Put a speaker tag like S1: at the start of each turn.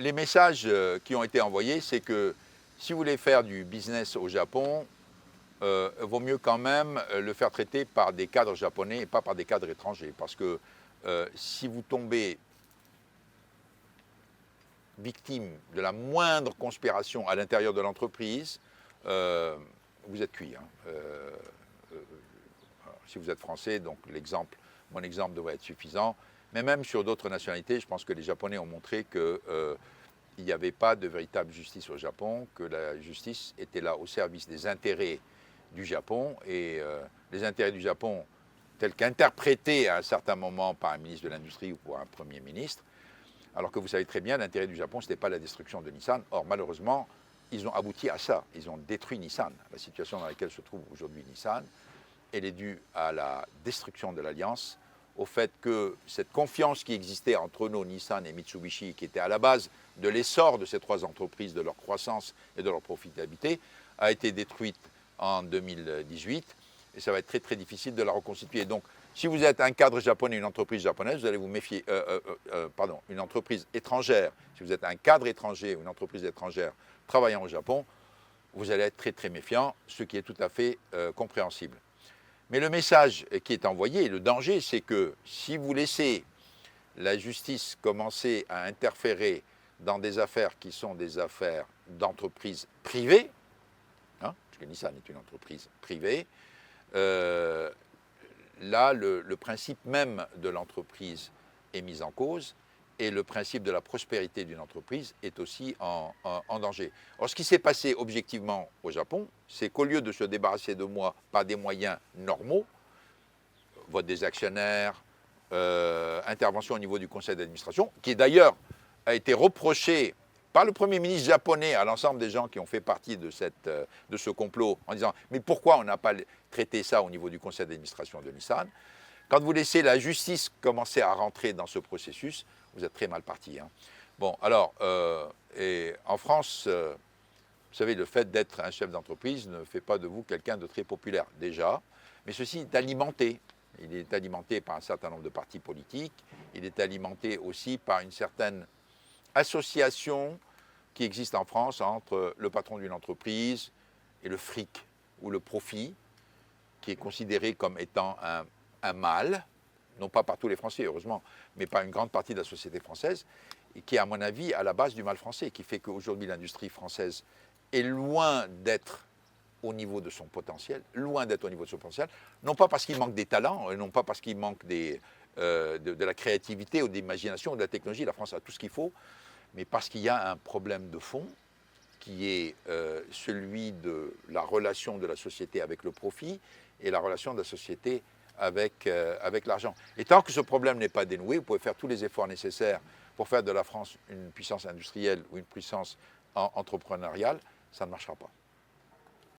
S1: Les messages qui ont été envoyés, c'est que si vous voulez faire du business au Japon, vaut mieux quand même le faire traiter par des cadres japonais et pas par des cadres étrangers. Parce que si vous tombez victime de la moindre conspiration à l'intérieur de l'entreprise, vous êtes cuit. Si vous êtes français, donc mon exemple devrait être suffisant. Mais même sur d'autres nationalités, je pense que les Japonais ont montré qu'il n'y avait pas de véritable justice au Japon, que la justice était là au service des intérêts du Japon. Et les intérêts du Japon, tels qu'interprétés à un certain moment par un ministre de l'Industrie ou par un Premier ministre, alors que vous savez très bien, l'intérêt du Japon, ce n'était pas la destruction de Nissan. Or, malheureusement, ils ont abouti à ça. Ils ont détruit Nissan. La situation dans laquelle se trouve aujourd'hui Nissan, elle est due à la destruction de l'Alliance, au fait que cette confiance qui existait entre Renault, Nissan et Mitsubishi, qui était à la base de l'essor de ces trois entreprises, de leur croissance et de leur profitabilité, a été détruite en 2018. Et ça va être très très difficile de la reconstituer. Donc, si vous êtes un cadre japonais, une entreprise japonaise, vous allez vous méfier, une entreprise étrangère, si vous êtes un cadre étranger ou une entreprise étrangère travaillant au Japon, vous allez être très très méfiant, ce qui est tout à fait compréhensible. Mais le message qui est envoyé, le danger, c'est que si vous laissez la justice commencer à interférer dans des affaires qui sont des affaires d'entreprises privées, parce que Nissan est une entreprise privée, là, le principe même de l'entreprise est mis en cause et le principe de la prospérité d'une entreprise est aussi en danger. Or, ce qui s'est passé objectivement au Japon, c'est qu'au lieu de se débarrasser de moi par des moyens normaux, vote des actionnaires, intervention au niveau du conseil d'administration, qui d'ailleurs a été reproché par le Premier ministre japonais à l'ensemble des gens qui ont fait partie de ce complot, en disant « mais pourquoi on n'a pas traité ça au niveau du conseil d'administration de Nissan ?» Quand vous laissez la justice commencer à rentrer dans ce processus, vous êtes très mal parti. Bon, alors, et en France, vous savez, le fait d'être un chef d'entreprise ne fait pas de vous quelqu'un de très populaire, déjà, mais ceci est alimenté. Il est alimenté par un certain nombre de partis politiques, il est alimenté aussi par une certaine association qui existe en France entre le patron d'une entreprise et le fric ou le profit, qui est considéré comme étant un mal, non pas par tous les Français, heureusement, mais par une grande partie de la société française, et qui est, à mon avis, à la base du mal français, qui fait qu'aujourd'hui, l'industrie française est loin d'être au niveau de son potentiel, non pas parce qu'il manque des talents, non pas parce qu'il manque de la créativité ou de l'imagination ou de la technologie, la France a tout ce qu'il faut, mais parce qu'il y a un problème de fond qui est celui de la relation de la société avec le profit et la relation de la société avec l'argent. Et tant que ce problème n'est pas dénoué, vous pouvez faire tous les efforts nécessaires pour faire de la France une puissance industrielle ou une puissance entrepreneuriale, ça ne marchera pas.